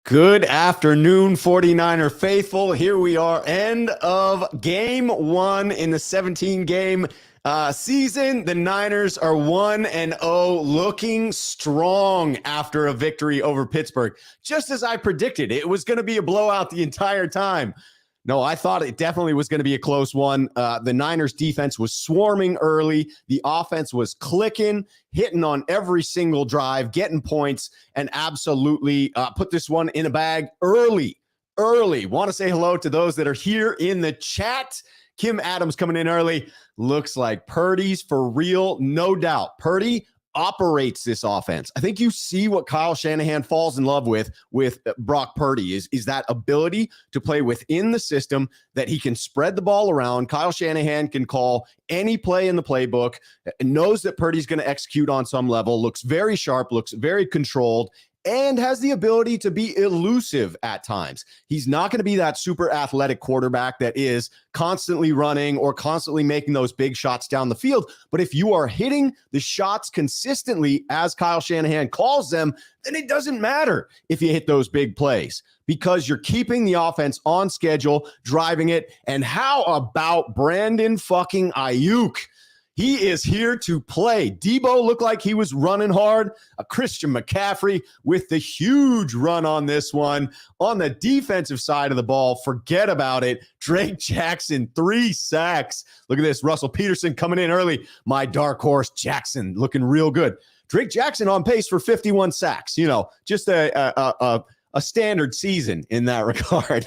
Good afternoon, 49er faithful. Here we are, end of game one in the 17-game season. The Niners are 1-0, looking strong after a victory over Pittsburgh. Just as I predicted, it was going to be a blowout the entire time. No, I thought it definitely was going to be a close one. The Niners defense was swarming early. The offense was clicking, hitting on every single drive, getting points, and absolutely put this one in a bag early. Want to say hello to those that are here in the chat. Kim Adams coming in early. Looks like Purdy's for real, no doubt. Purdy operates this offense. I think you see what Kyle Shanahan falls in love with Brock Purdy is that ability to play within the system, that he can spread the ball around. Kyle Shanahan can call any play in the playbook, knows that Purdy's going to execute on some level, looks very sharp, looks very controlled, and has the ability to be elusive at times. He's not going to be that super athletic quarterback that is constantly running or constantly making those big shots down the field. But if you are hitting the shots consistently, as Kyle Shanahan calls them, then it doesn't matter if you hit those big plays because you're keeping the offense on schedule, driving it. And how about Brandon fucking Ayuk? He is here to play. Debo looked like he was running hard. Christian McCaffrey with the huge run on this one. On the defensive side of the ball, forget about it. Drake Jackson, 3 sacks. Look at this. Russell Peterson coming in early. My dark horse, Jackson, looking real good. Drake Jackson on pace for 51 sacks. You know, just a standard season in that regard.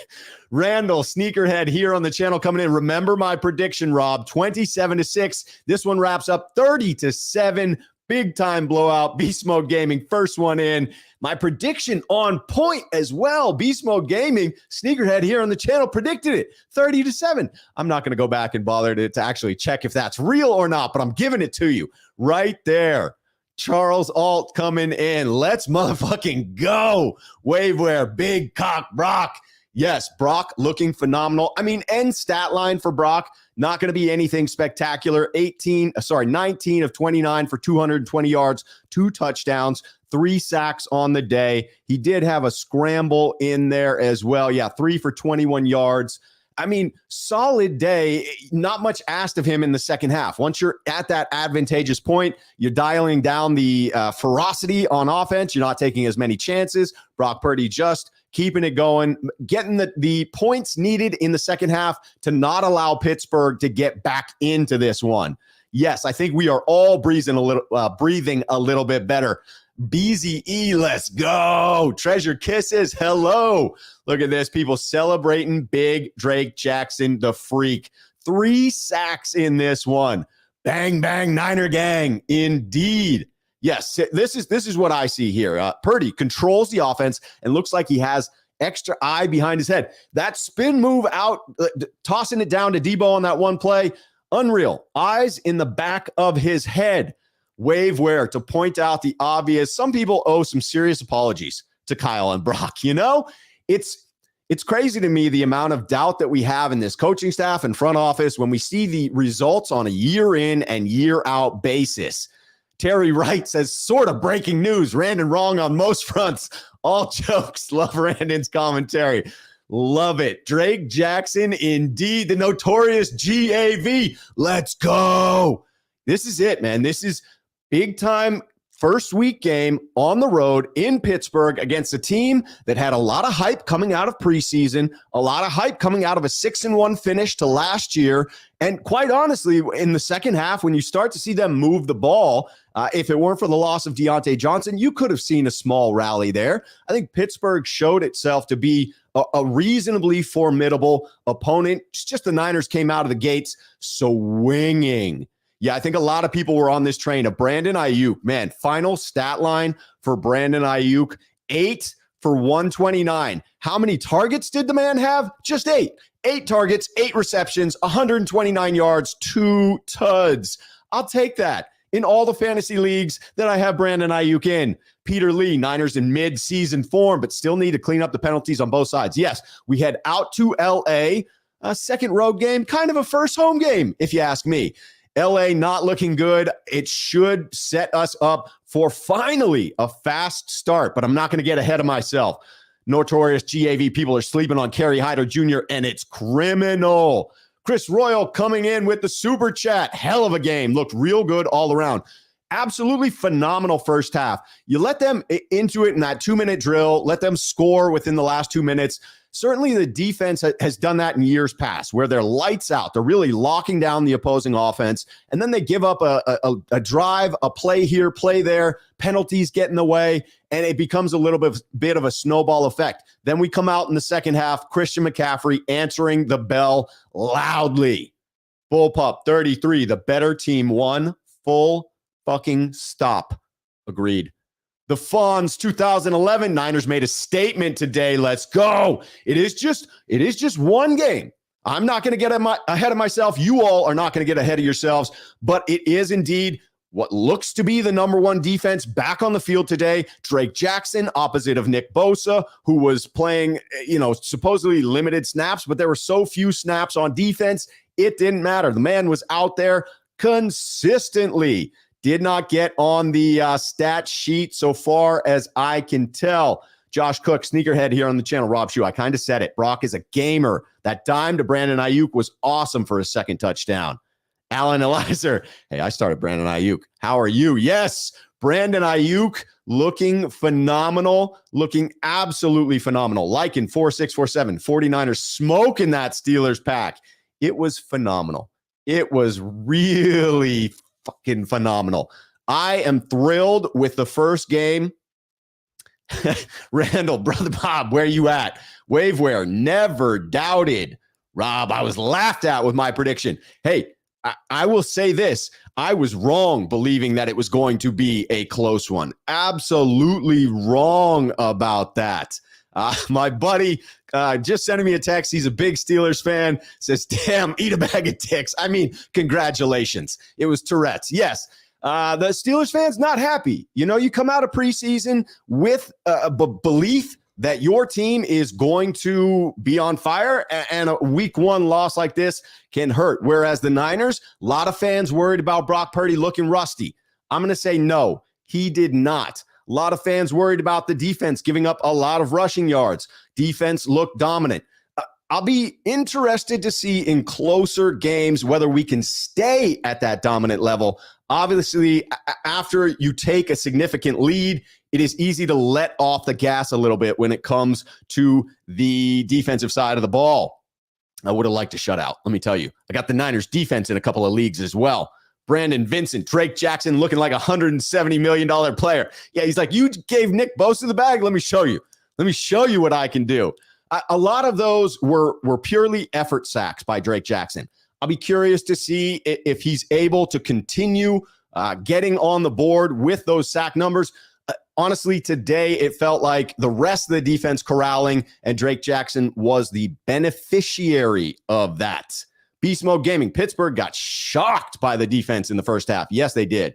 Randall, sneakerhead here on the channel coming in. Remember my prediction, Rob, 27-6. This one wraps up 30-7. Big time blowout. Beast Mode Gaming, first one in. My prediction on point as well. Beast Mode Gaming, sneakerhead here on the channel, predicted it 30-7. I'm not going to go back and bother to actually check if that's real or not, but I'm giving it to you right there. Charles Alt coming in. Let's motherfucking go. Waveware, big cock Brock. Yes, Brock looking phenomenal. I mean, end stat line for Brock, not going to be anything spectacular. 19 of 29 for 220 yards, 2 touchdowns, 3 sacks on the day. He did have a scramble in there as well. Yeah, 3 for 21 yards. I mean, solid day, not much asked of him in the second half. Once you're at that advantageous point, you're dialing down the ferocity on offense. You're not taking as many chances. Brock Purdy just keeping it going, getting the points needed in the second half to not allow Pittsburgh to get back into this one. Yes, I think we are all breathing a little bit better. BZE, let's go. Treasure Kisses, hello. Look at this. People celebrating big Drake Jackson, the freak. 3 sacks in this one. Bang, bang, Niner gang. Indeed. Yes, this is what I see here. Purdy controls the offense and looks like he has extra eye behind his head. That spin move out, tossing it down to Debo on that one play, unreal. Eyes in the back of his head. Waveware to point out the obvious. Some people owe some serious apologies to Kyle and Brock. You know, it's crazy to me the amount of doubt that we have in this coaching staff and front office when we see the results on a year in and year out basis. Terry Wright says, sort of breaking news. Randon wrong on most fronts. All jokes. Love Randon's commentary. Love it. Drake Jackson, indeed. The notorious GAV. Let's go. This is it, man. This is big time first week game on the road in Pittsburgh against a team that had a lot of hype coming out of preseason, a lot of hype coming out of a 6-1 finish to last year. And quite honestly, in the second half, when you start to see them move the ball, if it weren't for the loss of Deontay Johnson, you could have seen a small rally there. I think Pittsburgh showed itself to be a reasonably formidable opponent. It's just the Niners came out of the gates swinging. Yeah, I think a lot of people were on this train of Brandon Ayuk. Man, final stat line for Brandon Ayuk, 8 for 129. How many targets did the man have? Just 8. 8 targets, 8 receptions, 129 yards, 2 tuds. I'll take that. In all the fantasy leagues that I have Brandon Ayuk in. Peter Lee, Niners in mid-season form, but still need to clean up the penalties on both sides. Yes, we head out to L.A., a second road game, kind of a first home game, if you ask me. LA not looking good. It should set us up for finally a fast start, but I'm not going to get ahead of myself. Notorious GAV people are sleeping on Kerry Hyder Jr., and it's criminal. Chris Royal coming in with the super chat. Hell of a game. Looked real good all around. Absolutely phenomenal first half. You let them into it in that 2-minute drill, let them score within the last 2 minutes. Certainly the defense has done that in years past where they're lights out. They're really locking down the opposing offense, and then they give up a drive, a play here, play there, penalties get in the way, and it becomes a little bit of a snowball effect. Then we come out in the second half, Christian McCaffrey answering the bell loudly. Bullpup 33, the better team won. Full fucking stop. Agreed. The Fonz 2011 Niners made a statement today. Let's go. It is just one game. I'm not going to get ahead of myself. You all are not going to get ahead of yourselves, but it is indeed what looks to be the number one defense back on the field today. Drake Jackson opposite of Nick Bosa, who was playing, supposedly limited snaps, but there were so few snaps on defense, it didn't matter. The man was out there consistently. Did not get on the stat sheet so far as I can tell. Josh Cook, sneakerhead here on the channel. Rob Schuh, I kind of said it. Brock is a gamer. That dime to Brandon Ayuk was awesome for his second touchdown. Alan Elizer, hey, I started Brandon Ayuk. How are you? Yes, Brandon Ayuk looking phenomenal, looking absolutely phenomenal. Like in 4647, 49ers smoking that Steelers pack. It was phenomenal. It was really fucking phenomenal. I am thrilled with the first game. Randall, brother Bob, where you at? Waveware, never doubted. Rob, I was laughed at with my prediction. Hey, I will say this. I was wrong believing that it was going to be a close one. Absolutely wrong about that. My buddy just sending me a text. He's a big Steelers fan. Says, damn, eat a bag of dicks. I mean, congratulations. It was Tourette's. Yes. The Steelers fans not happy. You come out of preseason with a belief that your team is going to be on fire, and a week one loss like this can hurt. Whereas the Niners, a lot of fans worried about Brock Purdy looking rusty. I'm going to say no, he did not. A lot of fans worried about the defense giving up a lot of rushing yards. Defense looked dominant. I'll be interested to see in closer games whether we can stay at that dominant level. Obviously, after you take a significant lead, it is easy to let off the gas a little bit when it comes to the defensive side of the ball. I would have liked to shut out. Let me tell you, I got the Niners defense in a couple of leagues as well. Brandon Vincent, Drake Jackson looking like a $170 million player. Yeah, he's like, you gave Nick Bosa the bag. Let me show you. Let me show you what I can do. A lot of those were purely effort sacks by Drake Jackson. I'll be curious to see if he's able to continue getting on the board with those sack numbers. Honestly, today it felt like the rest of the defense corralling, and Drake Jackson was the beneficiary of that. Beast Mode Gaming, Pittsburgh got shocked by the defense in the first half. Yes, they did.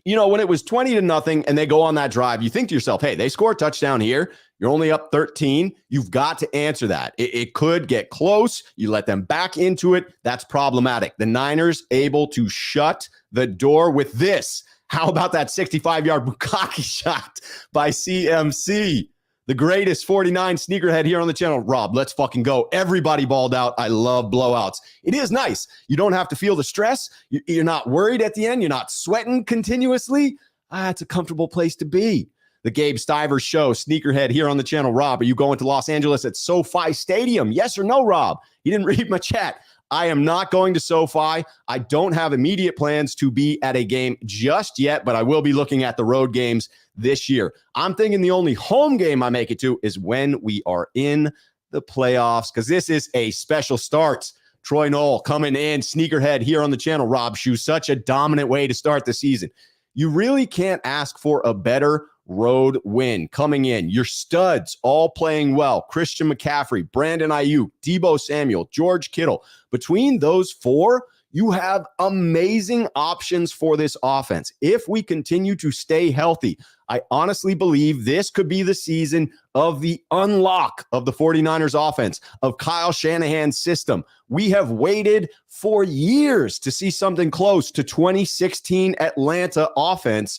When it was 20-0 and they go on that drive, you think to yourself, hey, they score a touchdown here. You're only up 13. You've got to answer that. It could get close. You let them back into it. That's problematic. The Niners able to shut the door with this. How about that 65-yard Bukaki shot by CMC? The greatest 49 sneakerhead here on the channel. Rob, let's fucking go. Everybody balled out. I love blowouts. It is nice. You don't have to feel the stress. You're not worried at the end. You're not sweating continuously. It's a comfortable place to be. The Gabe Stivers Show, sneakerhead here on the channel. Rob, are you going to Los Angeles at SoFi Stadium? Yes or no, Rob? He didn't read my chat. I am not going to SoFi. I don't have immediate plans to be at a game just yet, but I will be looking at the road games this year. I'm thinking the only home game I make it to is when we are in the playoffs, because this is a special start. Troy Knoll coming in, sneakerhead here on the channel. Rob Schuh, such a dominant way to start the season. You really can't ask for a better road win coming in. Your studs all playing well. Christian McCaffrey, Brandon Ayuk, Deebo Samuel, George Kittle. Between those four, you have amazing options for this offense. If we continue to stay healthy, I honestly believe this could be the season of the unlock of the 49ers offense, of Kyle Shanahan's system. We have waited for years to see something close to 2016 Atlanta offense.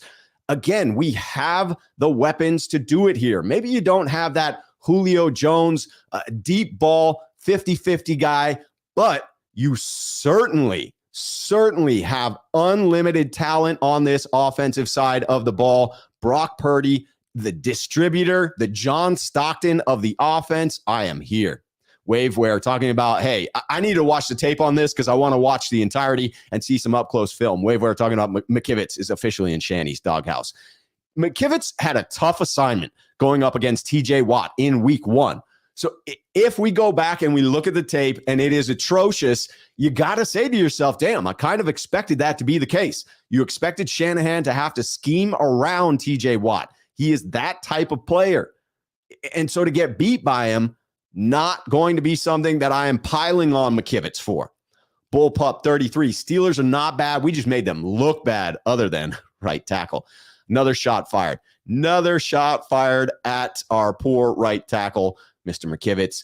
Again, we have the weapons to do it here. Maybe you don't have that Julio Jones deep ball 50-50 guy, but you certainly have unlimited talent on this offensive side of the ball. Brock Purdy, the distributor, the John Stockton of the offense. I am here. Waveware talking about, hey, I need to watch the tape on this because I want to watch the entirety and see some up-close film. Waveware talking about McKivitz is officially in Shanny's doghouse. McKivitz had a tough assignment going up against TJ Watt in week 1. So if we go back and we look at the tape and it is atrocious, you got to say to yourself, damn, I kind of expected that to be the case. You expected Shanahan to have to scheme around TJ Watt. He is that type of player. And so to get beat by him, not going to be something that I am piling on McKivitz for. Bullpup 33. Steelers are not bad. We just made them look bad other than right tackle. Another shot fired. Another shot fired at our poor right tackle, Mr. McKivitz.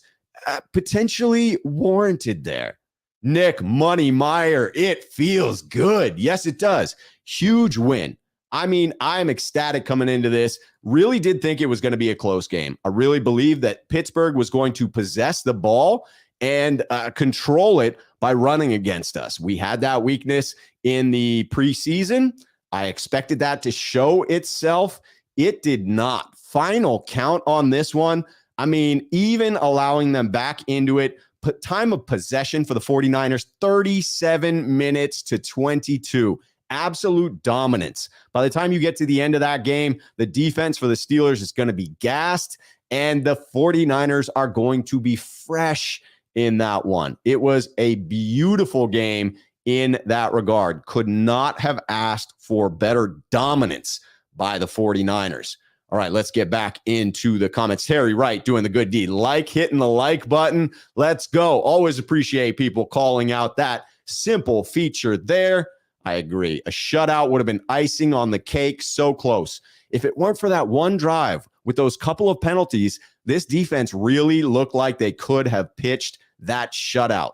Potentially warranted there. Nick Money Meyer, it feels good. Yes, it does. Huge win. I mean, I'm ecstatic coming into this. Really did think it was going to be a close game. I really believed that Pittsburgh was going to possess the ball and control it by running against us. We had that weakness in the preseason. I expected that to show itself. It did not. Final count on this one. I mean, even allowing them back into it, time of possession for the 49ers, 37 minutes to 22. Absolute dominance. By the time you get to the end of that game, the defense for the Steelers is going to be gassed, and the 49ers are going to be fresh in that one. It was a beautiful game in that regard. Could not have asked for better dominance by the 49ers. All right, let's get back into the comments. Terry Wright doing the good deed. Hitting the like button. Let's go. Always appreciate people calling out that simple feature there. I agree. A shutout would have been icing on the cake. So close. If it weren't for that one drive with those couple of penalties, this defense really looked like they could have pitched that shutout.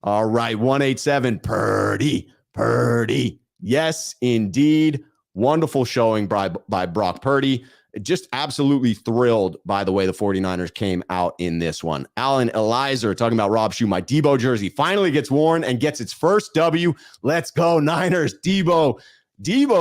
All right, 187, Purdy. Yes, indeed. Wonderful showing by Brock Purdy. Just absolutely thrilled by the way the 49ers came out in this one. Alan Elizer talking about Rob Schuh. My Debo jersey finally gets worn and gets its first W. Let's go, Niners. Debo,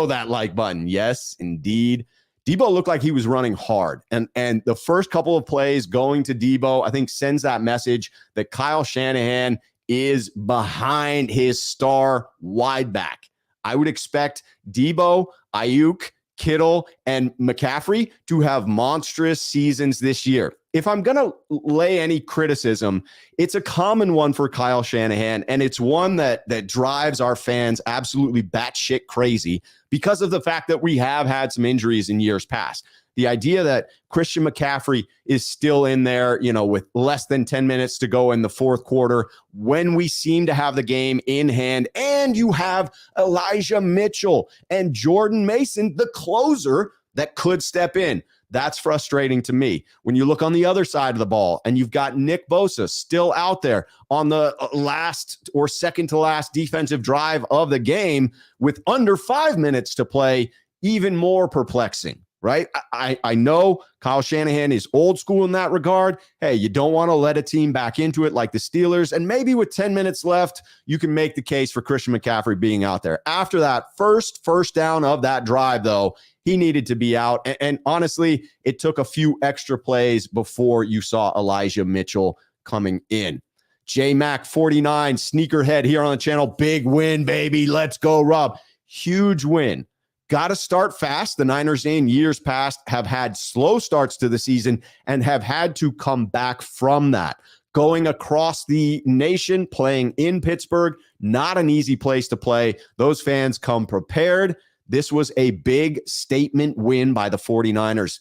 that like button. Yes, indeed. Debo looked like he was running hard. And the first couple of plays going to Debo, I think sends that message that Kyle Shanahan is behind his star wide back. I would expect Debo, Ayuk, Kittle, and McCaffrey to have monstrous seasons this year. If I'm going to lay any criticism, it's a common one for Kyle Shanahan, and it's one that drives our fans absolutely batshit crazy because of the fact that we have had some injuries in years past. The idea that Christian McCaffrey is still in there, with less than 10 minutes to go in the fourth quarter when we seem to have the game in hand, and you have Elijah Mitchell and Jordan Mason, the closer that could step in. That's frustrating to me. When you look on the other side of the ball and you've got Nick Bosa still out there on the last or second to last defensive drive of the game with under 5 minutes to play, even more perplexing. Right? I know Kyle Shanahan is old school in that regard. Hey, you don't want to let a team back into it like the Steelers. And maybe with 10 minutes left, you can make the case for Christian McCaffrey being out there. After that first down of that drive, though, he needed to be out. And honestly, it took a few extra plays before you saw Elijah Mitchell coming in. J-Mac 49, sneakerhead here on the channel. Big win, baby. Let's go, Rob. Huge win. Got to start fast. The Niners in years past have had slow starts to the season and have had to come back from that. Going across the nation, playing in Pittsburgh, not an easy place to play. Those fans come prepared. This was a big statement win by the 49ers.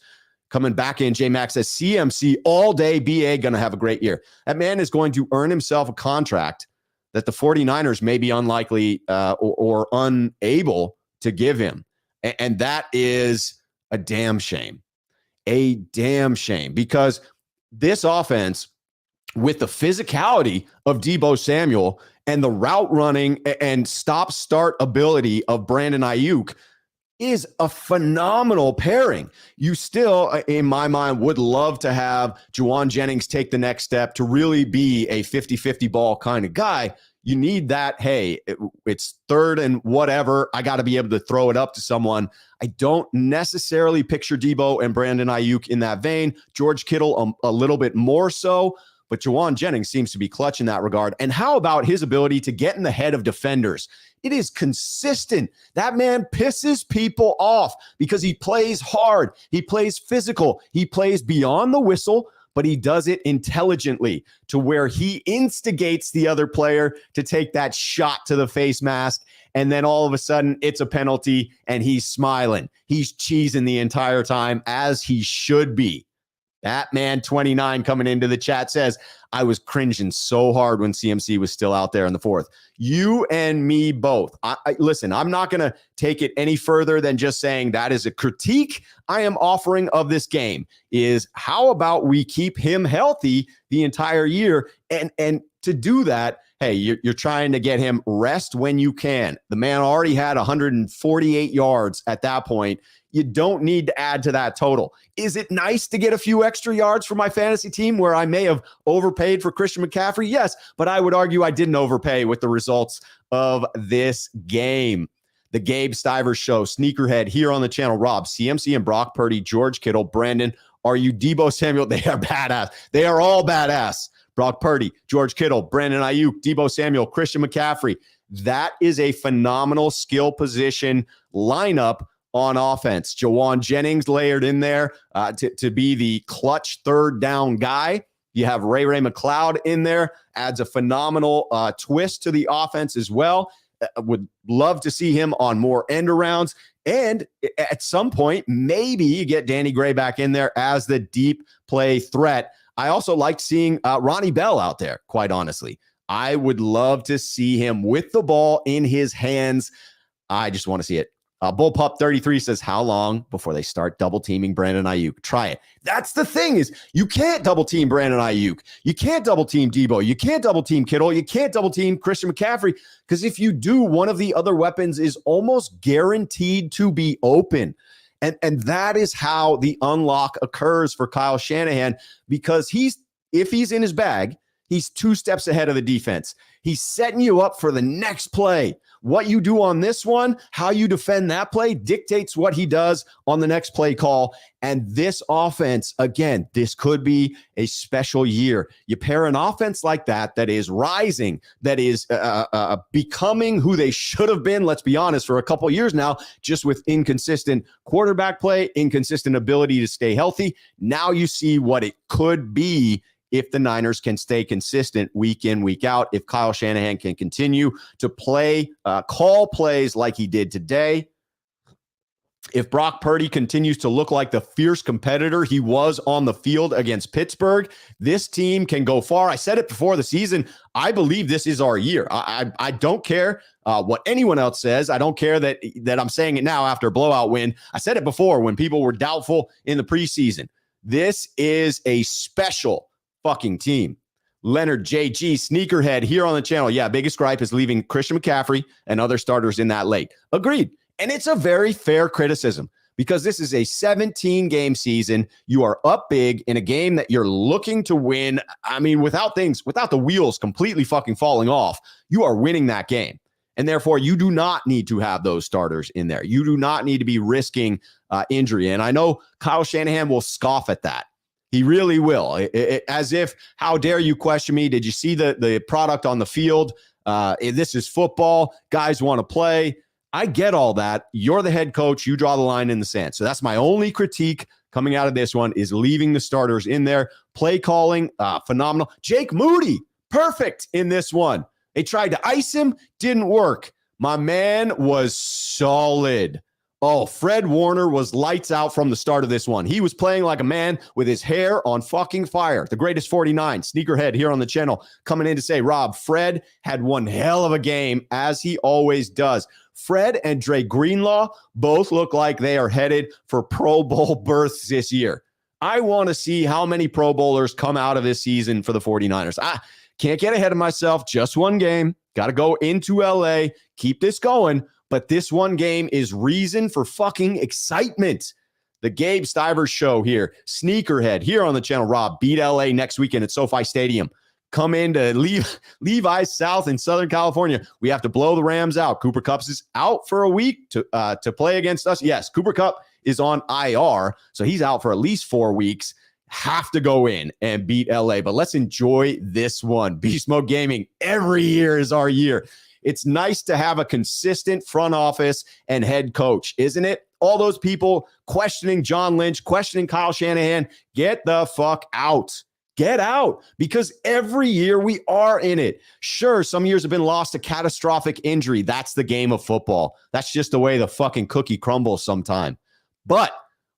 Coming back in, J-Max says, CMC all day, BA going to have a great year. That man is going to earn himself a contract that the 49ers may be unlikely or unable to give him. And that is a damn shame. A damn shame, because this offense, with the physicality of Deebo Samuel and the route running and stop-start ability of Brandon Ayuk, is a phenomenal pairing. You still, in my mind, would love to have Jauan Jennings take the next step to really be a 50-50 ball kind of guy. You need that, hey, it's third and whatever, I got to be able to throw it up to someone. I don't necessarily picture Debo and Brandon Ayuk in that vein. George Kittle a little bit more so, but Jauan Jennings seems to be clutch in that regard. And how about his ability to get in the head of defenders? It is consistent. That man pisses people off because he plays hard. He plays physical. He plays beyond the whistle, but he does it intelligently to where he instigates the other player to take that shot to the face mask. And then all of a sudden it's a penalty and he's smiling. He's cheesing the entire time, as he should be. Batman 29 coming into the chat says, I was cringing so hard when CMC was still out there in the fourth. You and me both. Listen, I'm not going to take it any further than just saying that is a critique I am offering of this game is how about we keep him healthy the entire year? And to do that, hey, you're trying to get him rest when you can. The man already had 148 yards at that point. You don't need to add to that total. Is it nice to get a few extra yards for my fantasy team where I may have overpaid for Christian McCaffrey? Yes, but I would argue I didn't overpay with the results of this game. The Gabe Stivers Show, Sneakerhead here on the channel. Rob, CMC and Brock Purdy, George Kittle, Brandon, are you Debo Samuel? They are badass. They are all badass. Brock Purdy, George Kittle, Brandon Ayuk, Debo Samuel, Christian McCaffrey. That is a phenomenal skill position lineup on offense. Jauan Jennings layered in there to be the clutch third down guy. You have Ray McLeod in there, adds a phenomenal twist to the offense as well. Would love to see him on more end arounds. And at some point, maybe you get Danny Gray back in there as the deep play threat. I also liked seeing Ronnie Bell out there, quite honestly. I would love to see him with the ball in his hands. I just want to see it. Bullpup 33 says, how long before they start double teaming Brandon Ayuk? Try it. That's the thing is you can't double team Brandon Ayuk. You can't double team Debo. You can't double team Kittle. You can't double team Christian McCaffrey because if you do, one of the other weapons is almost guaranteed to be open. And that is how the unlock occurs for Kyle Shanahan because if he's in his bag, he's 2 steps ahead of the defense. He's setting you up for the next play. What you do on this one, how you defend that play dictates what he does on the next play call. And this offense, again, this could be a special year. You pair an offense like that is rising, that is becoming who they should have been, let's be honest, for a couple years now, just with inconsistent quarterback play, inconsistent ability to stay healthy. Now you see what it could be if the Niners can stay consistent week in, week out, if Kyle Shanahan can continue to call plays like he did today, if Brock Purdy continues to look like the fierce competitor he was on the field against Pittsburgh, this team can go far. I said it before the season. I believe this is our year. I don't care what anyone else says. I don't care that I'm saying it now after a blowout win. I said it before when people were doubtful in the preseason. This is a special fucking team. Leonard JG Sneakerhead here on the channel. Yeah, biggest gripe is leaving Christian McCaffrey and other starters in that late. Agreed. And it's a very fair criticism because this is a 17-game season. You are up big in a game that you're looking to win. I mean, without the wheels completely fucking falling off, you are winning that game. And therefore, you do not need to have those starters in there. You do not need to be risking injury. And I know Kyle Shanahan will scoff at that. He really will. As if, how dare you question me? Did you see the product on the field? This is football. Guys want to play. I get all that. You're the head coach. You draw the line in the sand. So that's my only critique coming out of this one is leaving the starters in there. Play calling, phenomenal. Jake Moody, perfect in this one. They tried to ice him, didn't work. My man was solid. Oh, Fred Warner was lights out from the start of this one. He was playing like a man with his hair on fucking fire. The greatest 49, Sneakerhead here on the channel, coming in to say, Rob, Fred had one hell of a game, as he always does. Fred and Dre Greenlaw both look like they are headed for Pro Bowl berths this year. I want to see how many Pro Bowlers come out of this season for the 49ers. I can't get ahead of myself. Just one game. Got to go into LA. Keep this going. but this one game is reason for fucking excitement. The Gabe Stivers Show here, Sneakerhead here on the channel. Rob, beat LA next weekend at SoFi Stadium. Come into Levi's South in Southern California. We have to blow the Rams out. Cooper Kupp is out for a week to play against us. Yes, Cooper Kupp is on IR, so he's out for at least 4 weeks. Have to go in and beat LA, but let's enjoy this one. Beast Mode Gaming, every year is our year. It's nice to have a consistent front office and head coach, isn't it? All those people questioning John Lynch, questioning Kyle Shanahan, get the fuck out. Get out, because every year we are in it. Sure, some years have been lost to catastrophic injury. That's the game of football. That's just the way the fucking cookie crumbles sometime. But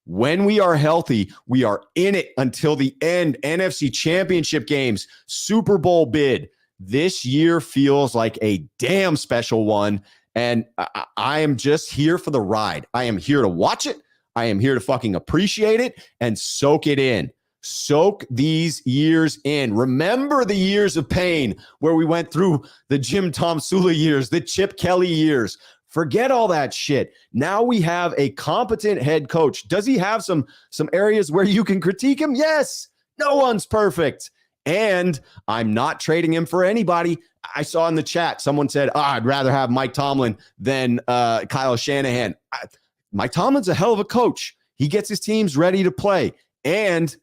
when we are healthy, we are in it until the end. NFC Championship games, Super Bowl bid. This year feels like a damn special one, and I am just here for the ride. I am here to watch it. I am here to fucking appreciate it and soak it in. Soak these years in. Remember the years of pain where we went through the Jim Tom Sula years, the Chip Kelly years. Forget all that shit. Now we have a competent head coach. Does he have some areas where you can critique him? Yes. No one's perfect. And I'm not trading him for anybody. I saw in the chat, someone said, I'd rather have Mike Tomlin than Kyle Shanahan. Mike Tomlin's a hell of a coach. He gets his teams ready to play. And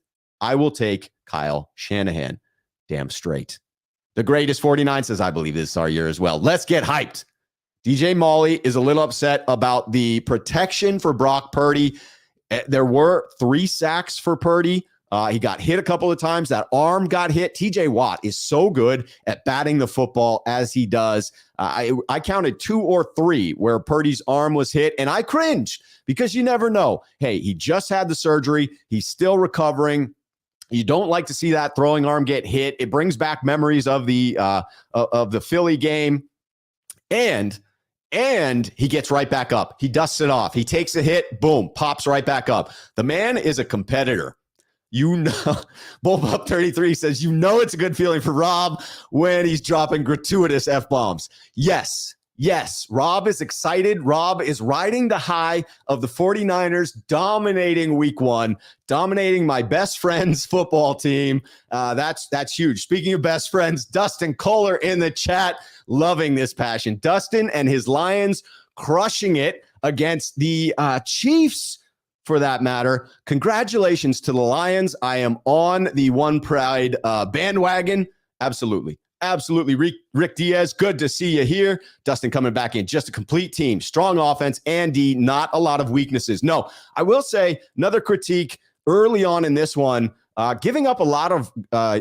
I will take Kyle Shanahan. Damn straight. The greatest 49 says, I believe this is our year as well. Let's get hyped. DJ Molly is a little upset about the protection for Brock Purdy. There were 3 sacks for Purdy. He got hit a couple of times. That arm got hit. TJ Watt is so good at batting the football as he does. I counted 2 or 3 where Purdy's arm was hit, and I cringed because you never know. Hey, he just had the surgery. He's still recovering. You don't like to see that throwing arm get hit. It brings back memories of the Philly game, and he gets right back up. He dusts it off. He takes a hit, boom, pops right back up. The man is a competitor. You know, Bullpup 33 says, you know it's a good feeling for Rob when he's dropping gratuitous F-bombs. Yes, Rob is excited. Rob is riding the high of the 49ers dominating week 1, dominating my best friend's football team. That's huge. Speaking of best friends, Dustin Kohler in the chat, loving this passion. Dustin and his Lions crushing it against the Chiefs, for that matter. Congratulations to the Lions. I am on the One Pride bandwagon. Absolutely. Rick Diaz, good to see you here. Dustin coming back in. Just a complete team. Strong offense and D, not a lot of weaknesses. No, I will say another critique early on in this one, giving up a lot of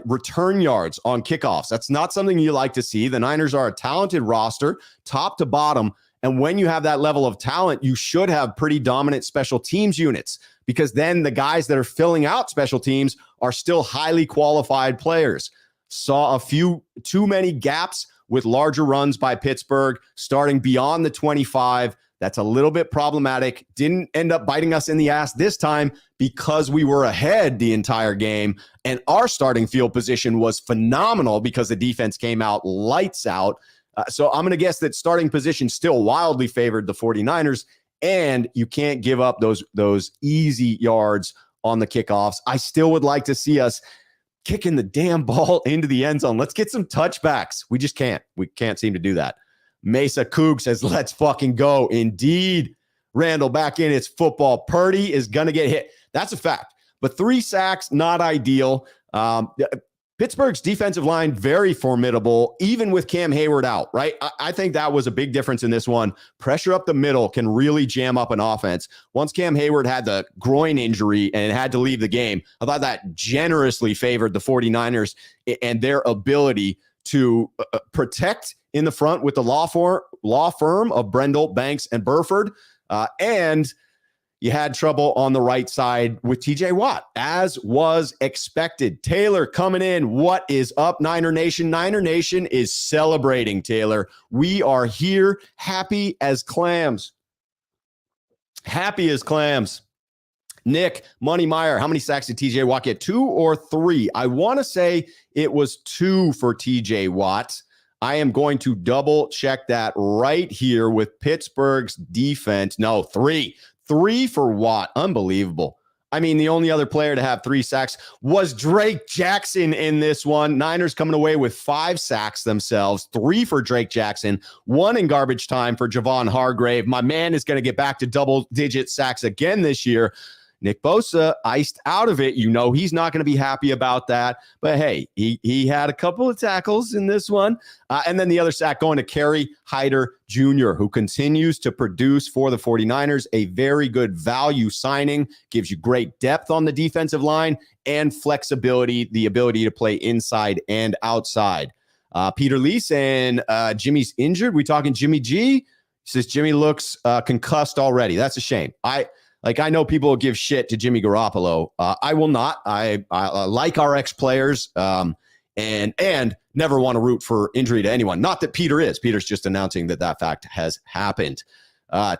return yards on kickoffs. That's not something you like to see. The Niners are a talented roster, top to bottom. And when you have that level of talent, you should have pretty dominant special teams units, because then the guys that are filling out special teams are still highly qualified players. Saw a few too many gaps with larger runs by Pittsburgh starting beyond the 25. That's a little bit problematic. Didn't end up biting us in the ass this time because we were ahead the entire game, and our starting field position was phenomenal because the defense came out lights out. So I'm going to guess that starting position still wildly favored the 49ers, and you can't give up those easy yards on the kickoffs. I still would like to see us kicking the damn ball into the end zone. Let's get some touchbacks. We just can't. We can't seem to do that. Mesa Coog says, let's fucking go. Indeed. Randall back in. It's football. Purdy is going to get hit. That's a fact. But 3 sacks, not ideal. Pittsburgh's defensive line, very formidable, even with Cam Hayward out, right? I think that was a big difference in this one. Pressure up the middle can really jam up an offense. Once Cam Hayward had the groin injury and had to leave the game, I thought that generously favored the 49ers and their ability to protect in the front with the law firm of Brendel, Banks, and Burford. And you had trouble on the right side with TJ Watt, as was expected. Taylor coming in. What is up, Niner Nation? Niner Nation is celebrating, Taylor. We are here, happy as clams. Happy as clams. Nick, Money Meyer, how many sacks did TJ Watt get? 2 or 3? I want to say it was 2 for TJ Watt. I am going to double check that right here with Pittsburgh's defense. No, three for Watt. Unbelievable. I mean, the only other player to have 3 sacks was Drake Jackson in this one. Niners coming away with 5 sacks themselves, 3 for Drake Jackson, 1 in garbage time for Javon Hargrave. My man is going to get back to double-digit sacks again this year. Nick Bosa iced out of it. You know he's not going to be happy about that. But, hey, he had a couple of tackles in this one. And then the other sack going to Kerry Hyder Jr., who continues to produce for the 49ers. A very good value signing. Gives you great depth on the defensive line and flexibility, the ability to play inside and outside. Peter Lee saying Jimmy's injured. We talking Jimmy G? He says Jimmy looks concussed already. That's a shame. I know people will give shit to Jimmy Garoppolo. I will not. I like our ex-players and never want to root for injury to anyone. Not that Peter is. Peter's just announcing that fact has happened.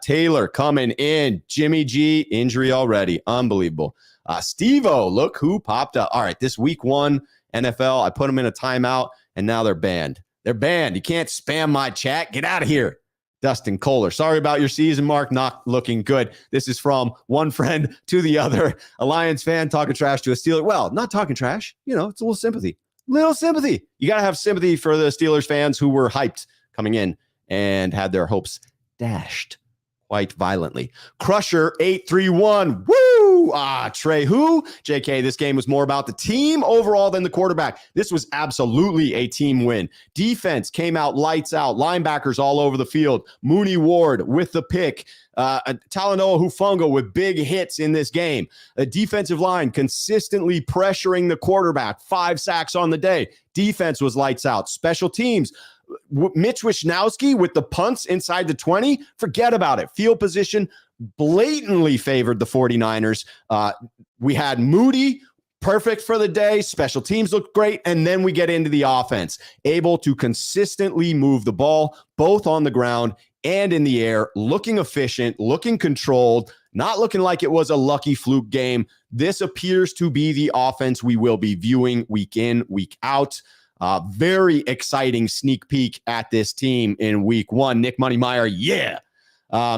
Taylor coming in. Jimmy G, injury already. Unbelievable. Steve-O, look who popped up. All right, this week 1 NFL, I put them in a timeout, and now they're banned. They're banned. You can't spam my chat. Get out of here. Dustin Kohler. Sorry about your season, Mark. Not looking good. This is from one friend to the other. A Lions fan talking trash to a Steeler. Well, not talking trash. You know, it's a little sympathy. Little sympathy. You got to have sympathy for the Steelers fans who were hyped coming in and had their hopes dashed quite violently. Crusher 831. Woo! Trey who? JK, this game was more about the team overall than the quarterback. This was absolutely a team win. Defense came out lights out. Linebackers all over the field. Mooney Ward with the pick. Talanoa Hufanga with big hits in this game. A defensive line consistently pressuring the quarterback. 5 sacks on the day. Defense was lights out. Special teams. Mitch Wishnowsky with the punts inside the 20, forget about it. Field position blatantly favored the 49ers. We had Moody, perfect for the day. Special teams looked great. And then we get into the offense, able to consistently move the ball, both on the ground and in the air, looking efficient, looking controlled, not looking like it was a lucky fluke game. This appears to be the offense we will be viewing week in, week out. Very exciting sneak peek at this team in week 1. Nick Moneymeyer, yeah.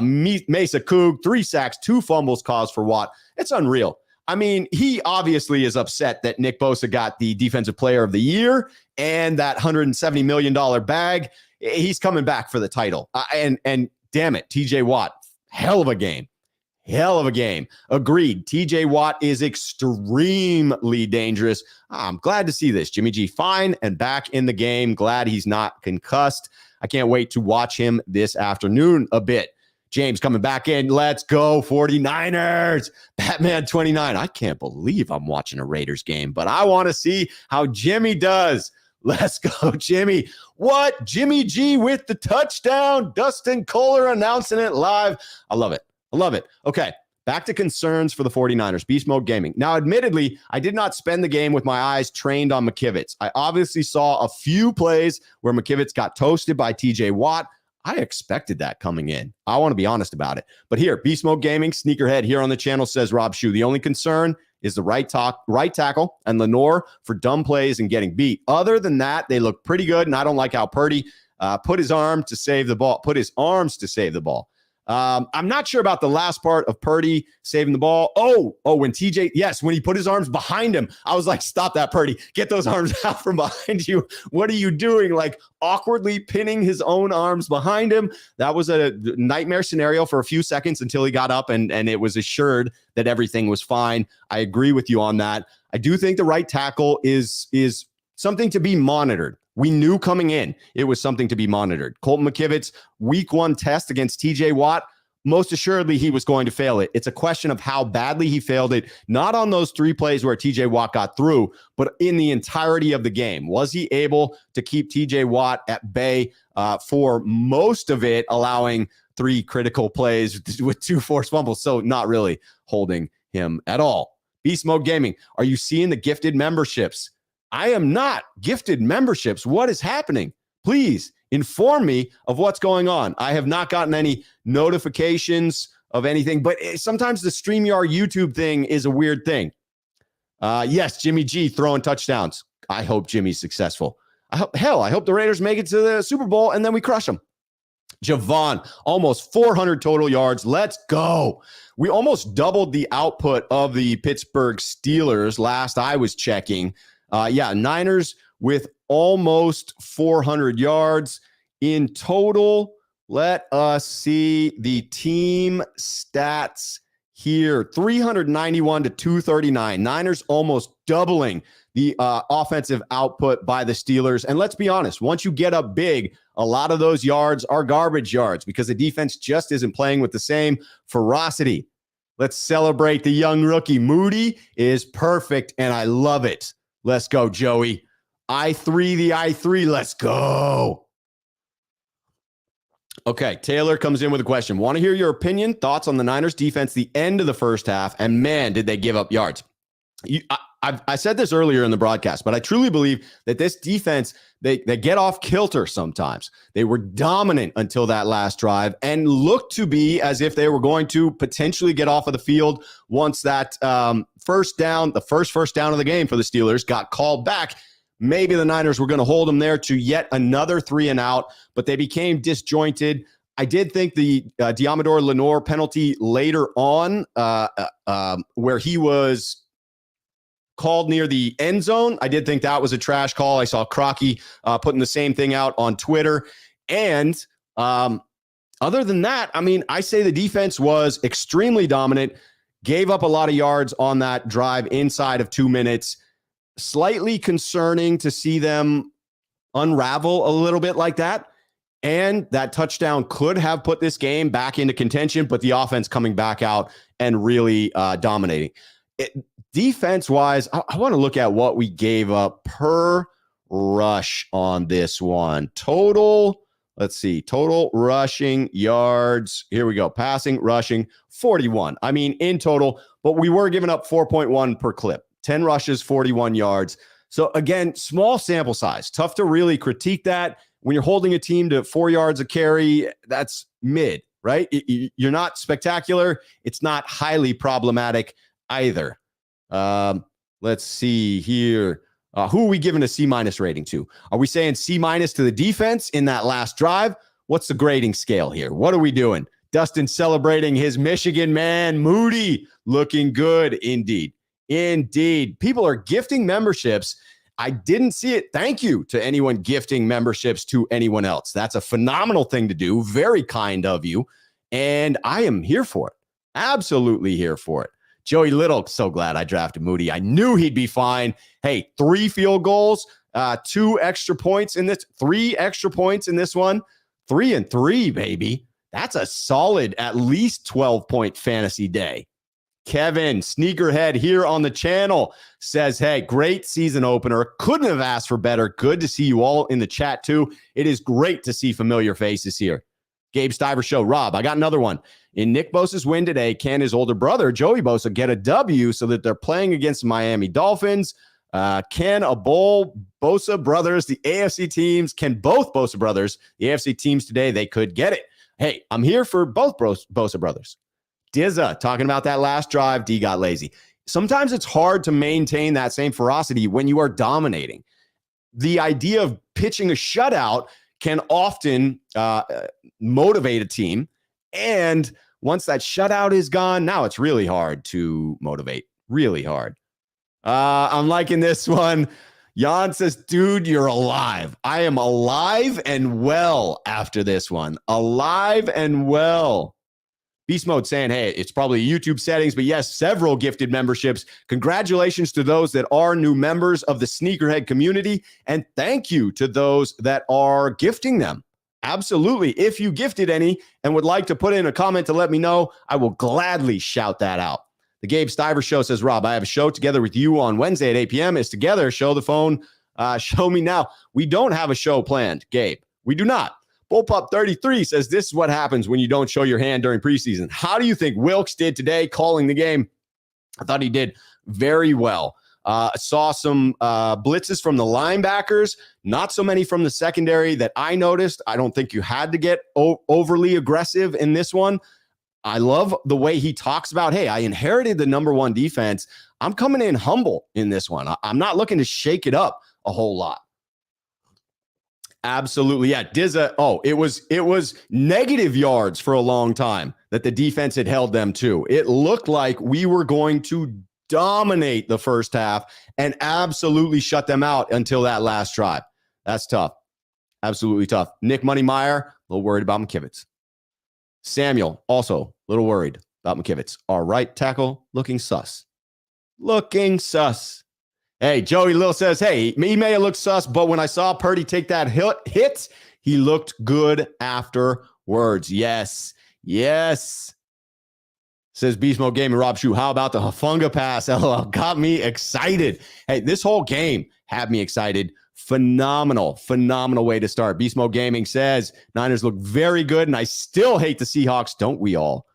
Mesa Coog, 3 sacks, 2 fumbles caused for Watt. It's unreal. I mean, he obviously is upset that Nick Bosa got the Defensive Player of the Year and that $170 million bag. He's coming back for the title. And damn it, TJ Watt, hell of a game. Hell of a game. Agreed. TJ Watt is extremely dangerous. I'm glad to see this. Jimmy G fine and back in the game. Glad he's not concussed. I can't wait to watch him this afternoon a bit. James coming back in. Let's go 49ers. Batman 29. I can't believe I'm watching a Raiders game, but I want to see how Jimmy does. Let's go, Jimmy. What? Jimmy G with the touchdown. Dustin Kohler announcing it live. I love it. I love it. Okay, back to concerns for the 49ers. Beast Mode Gaming. Now, admittedly, I did not spend the game with my eyes trained on McKivitz. I obviously saw a few plays where McKivitz got toasted by TJ Watt. I expected that coming in. I want to be honest about it. But here, Beast Mode Gaming, Sneakerhead here on the channel says Rob Schuh. The only concern is the right tackle and Lenore for dumb plays and getting beat. Other than that, they look pretty good, and I don't like how Purdy put his arms to save the ball. I'm not sure about the last part of Purdy saving the ball. When he put his arms behind him, I was like, stop that, Purdy. Get those arms out from behind you. What are you doing? Like awkwardly pinning his own arms behind him. That was a nightmare scenario for a few seconds until he got up and it was assured that everything was fine. I agree with you on that. I do think the right tackle is something to be monitored. We knew coming in it was something to be monitored. Colton McKivitz, week 1 test against TJ Watt, most assuredly he was going to fail it. It's a question of how badly he failed it, not on those 3 plays where TJ Watt got through, but in the entirety of the game. Was he able to keep TJ Watt at bay for most of it, allowing 3 critical plays with 2 forced fumbles? So not really holding him at all. Beast Mode Gaming, are you seeing the gifted memberships? I am not. Gifted memberships. What is happening? Please inform me of what's going on. I have not gotten any notifications of anything, but sometimes the StreamYard YouTube thing is a weird thing. Yes, Jimmy G throwing touchdowns. I hope Jimmy's successful. I hope the Raiders make it to the Super Bowl and then we crush them. Javon, almost 400 total yards. Let's go. We almost doubled the output of the Pittsburgh Steelers last I was checking. Niners with almost 400 yards in total. Let us see the team stats here. 391 to 239. Niners almost doubling the offensive output by the Steelers. And let's be honest, once you get up big, a lot of those yards are garbage yards because the defense just isn't playing with the same ferocity. Let's celebrate the young rookie. Moody is perfect, and I love it. Let's go, Joey. the I3, let's go. Okay, Taylor comes in with a question. Want to hear your opinion, thoughts on the Niners defense, the end of the first half, and man, did they give up yards. I said this earlier in the broadcast, but I truly believe that this defense, they get off kilter sometimes. They were dominant until that last drive and looked to be as if they were going to potentially get off of the field once that first down, the first down of the game for the Steelers got called back. Maybe the Niners were going to hold them there to yet another 3 and out, but they became disjointed. I did think the Diamador Lenore penalty later on where he was called near the end zone, I did think that was a trash call. I saw Crocky putting the same thing out on Twitter. And other than that, I mean, I say the defense was extremely dominant, gave up a lot of yards on that drive inside of 2 minutes. Slightly concerning to see them unravel a little bit like that. And that touchdown could have put this game back into contention, but the offense coming back out and really dominating. Defense-wise, I want to look at what we gave up per rush on this one. Total rushing yards. Here we go. Passing, rushing, 41. I mean, in total, but we were giving up 4.1 per clip. 10 rushes, 41 yards. So again, small sample size. Tough to really critique that. When you're holding a team to 4 yards a carry, that's mid, right? You're not spectacular. It's not highly problematic either. Let's see here. Who are we giving a C- rating to? Are we saying C- to the defense in that last drive? What's the grading scale here? What are we doing? Dustin celebrating his Michigan man. Moody looking good indeed. Indeed. People are gifting memberships. I didn't see it. Thank you to anyone gifting memberships to anyone else. That's a phenomenal thing to do. Very kind of you. And I am here for it. Absolutely here for it. Joey Little, so glad I drafted Moody. I knew he'd be fine. Hey, 3 field goals, 2 extra points in this, 3 extra points in this one. 3 and 3, baby. That's a solid at least 12-point fantasy day. Kevin, Sneakerhead here on the channel, says, hey, great season opener. Couldn't have asked for better. Good to see you all in the chat, too. It is great to see familiar faces here. Gabe Stiver Show. Rob, I got another one. In Nick Bosa's win today, can his older brother, Joey Bosa, get a W so that they're playing against Miami Dolphins? Can a bowl Bosa brothers, the AFC teams, can both Bosa brothers, the AFC teams today, they could get it. Hey, I'm here for both Bosa brothers. Dizza, talking about that last drive, D got lazy. Sometimes it's hard to maintain that same ferocity when you are dominating. The idea of pitching a shutout can often motivate a team. And once that shutout is gone, now it's really hard to motivate. Really hard. I'm liking this one. Jan says, dude, you're alive. I am alive and well after this one. Alive and well. Beast Mode saying, hey, it's probably YouTube settings, but yes, several gifted memberships. Congratulations to those that are new members of the Sneakerhead community, and thank you to those that are gifting them. Absolutely. If you gifted any and would like to put in a comment to let me know, I will gladly shout that out. The Gabe Stiver Show says, Rob, I have a show together with you on Wednesday at 8 p.m. It's together. Show the phone. Show me now. We don't have a show planned, Gabe. We do not. Bullpup 33 says, this is what happens when you don't show your hand during preseason. How do you think Wilkes did today calling the game? I thought he did very well. Saw some blitzes from the linebackers, not so many from the secondary that I noticed. I don't think you had to get overly aggressive in this one. I love the way he talks about, hey, I inherited the number 1 defense. I'm coming in humble in this one. I'm not looking to shake it up a whole lot. Absolutely. Yeah. Dizza. Oh, it was negative yards for a long time that the defense had held them to. It looked like we were going to dominate the first half and absolutely shut them out until that last drive. That's tough. Absolutely tough. Nick Moneymeyer, a little worried about McKivitz. Samuel, also a little worried about McKivitz. All right, tackle, looking sus. Looking sus. Hey, Joey Little says, hey, he may have looked sus, but when I saw Purdy take that hit, he looked good afterwards. Yes. Says Beast Mode Game and Rob Schuh. How about the Hufanga pass? LOL. Got me excited. Hey, this whole game had me excited. Phenomenal way to start. Beast Mode Gaming says Niners look very good, and I still hate the Seahawks. Don't we all?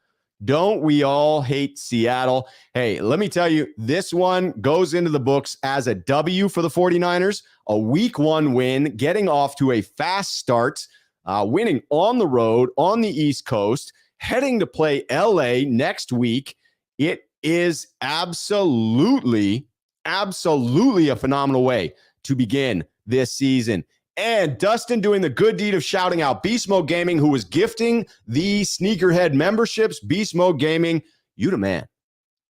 Don't we all hate Seattle? Hey, let me tell you, this one goes into the books as a W for the 49ers, a week 1 win, getting off to a fast start, winning on the road on the East Coast, heading to play LA next week. It is absolutely a phenomenal way to begin this season. And Dustin doing the good deed of shouting out Beast Mode Gaming, who was gifting the Sneakerhead memberships. Beast Mode Gaming, you the man.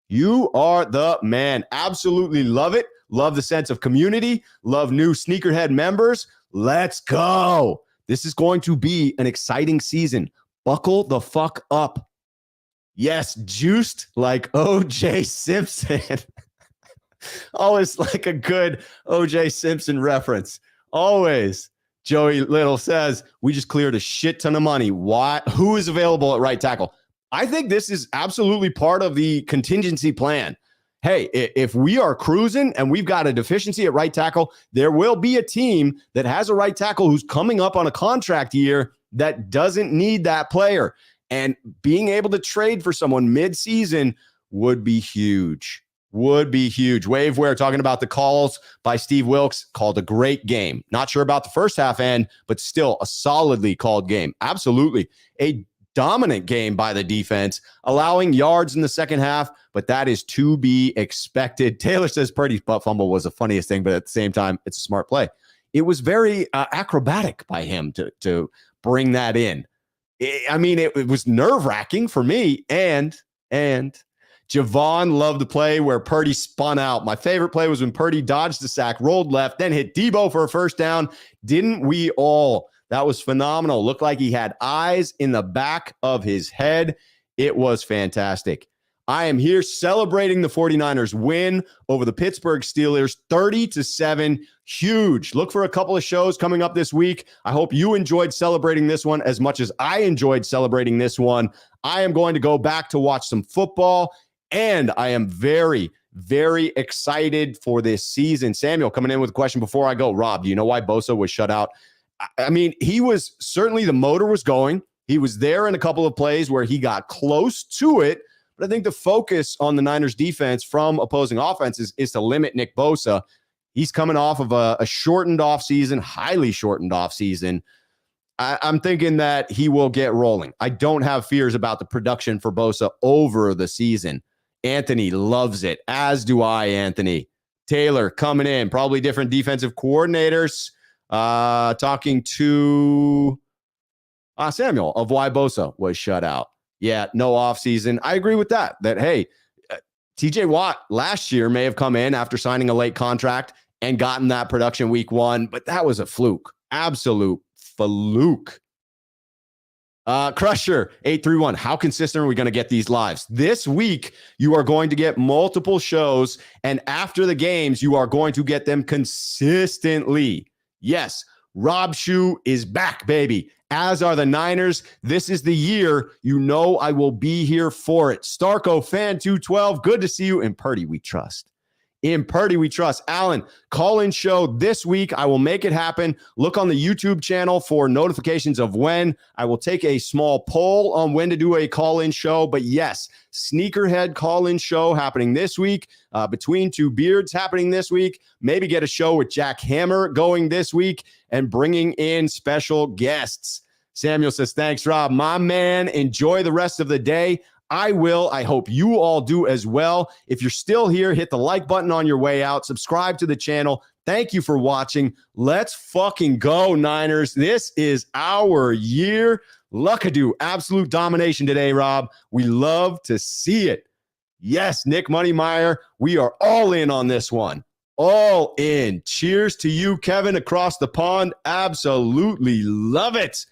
You are the man. Absolutely love it. Love the sense of community. Love new Sneakerhead members. Let's go. This is going to be an exciting season. Buckle the fuck up. Yes, juiced like O.J. Simpson. Always like a good O.J. Simpson reference. Always. Joey Little says, we just cleared a shit ton of money. Why? Who is available at right tackle? I think this is absolutely part of the contingency plan. Hey, if we are cruising and we've got a deficiency at right tackle, there will be a team that has a right tackle who's coming up on a contract year that doesn't need that player. And being able to trade for someone mid-season would be huge. Waveware talking about the calls by Steve Wilkes, called a great game. Not sure about the first half end, but still a solidly called game. Absolutely. A dominant game by the defense, allowing yards in the second half, but that is to be expected. Taylor says Purdy's butt fumble was the funniest thing, but at the same time, it's a smart play. It was very acrobatic by him to bring that in. It was nerve-wracking for me, and Javon loved the play where Purdy spun out. My favorite play was when Purdy dodged the sack, rolled left, then hit Debo for a first down. Didn't we all? That was phenomenal. Looked like he had eyes in the back of his head. It was fantastic. I am here celebrating the 49ers win over the Pittsburgh Steelers, 30-7. Huge. Look for a couple of shows coming up this week. I hope you enjoyed celebrating this one as much as I enjoyed celebrating this one. I am going to go back to watch some football, and I am very, very excited for this season. Samuel coming in with a question before I go. Rob, do you know why Bosa was shut out? He was certainly, the motor was going. He was there in a couple of plays where he got close to it. But I think the focus on the Niners defense from opposing offenses is to limit Nick Bosa. He's coming off of a shortened offseason, highly shortened offseason. I'm thinking that he will get rolling. I don't have fears about the production for Bosa over the season. Anthony loves it, as do I, Anthony. Taylor coming in, probably different defensive coordinators. Talking to Samuel of why Bosa was shut out. Yeah, no offseason. I agree with that. Hey, TJ Watt last year may have come in after signing a late contract and gotten that production week 1, but that was a fluke. Absolute fluke. Crusher 831. How consistent are we going to get these lives? This week, you are going to get multiple shows, and after the games, you are going to get them consistently. Yes, Rob Schuh is back, baby. As are the Niners. This is the year. You know I will be here for it. Starco Fan 212. Good to see you. In Purdy, we trust. In Purdy, we trust. Alan, call-in show this week. I will make it happen. Look on the YouTube channel for notifications of when. I will take a small poll on when to do a call-in show. But yes, Sneakerhead call-in show happening this week. Between Two Beards happening this week. Maybe get a show with Jack Hammer going this week and bringing in special guests. Samuel says, thanks, Rob. My man, enjoy the rest of the day. I will. I hope you all do as well. If you're still here, hit the like button on your way out. Subscribe to the channel. Thank you for watching. Let's fucking go, Niners. This is our year. Luckadoo, absolute domination today, Rob. We love to see it. Yes, Nick Moneymeyer, we are all in on this one. All in. Cheers to you, Kevin, across the pond. Absolutely love it.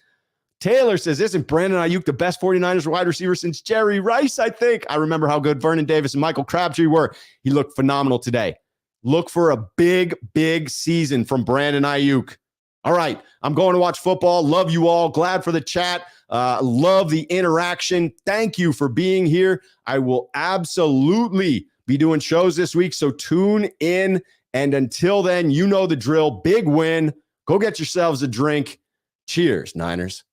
Taylor says, isn't Brandon Ayuk the best 49ers wide receiver since Jerry Rice, I think? I remember how good Vernon Davis and Michael Crabtree were. He looked phenomenal today. Look for a big, big season from Brandon Ayuk. All right, I'm going to watch football. Love you all. Glad for the chat. Love the interaction. Thank you for being here. I will absolutely be doing shows this week, so tune in. And until then, you know the drill. Big win. Go get yourselves a drink. Cheers, Niners.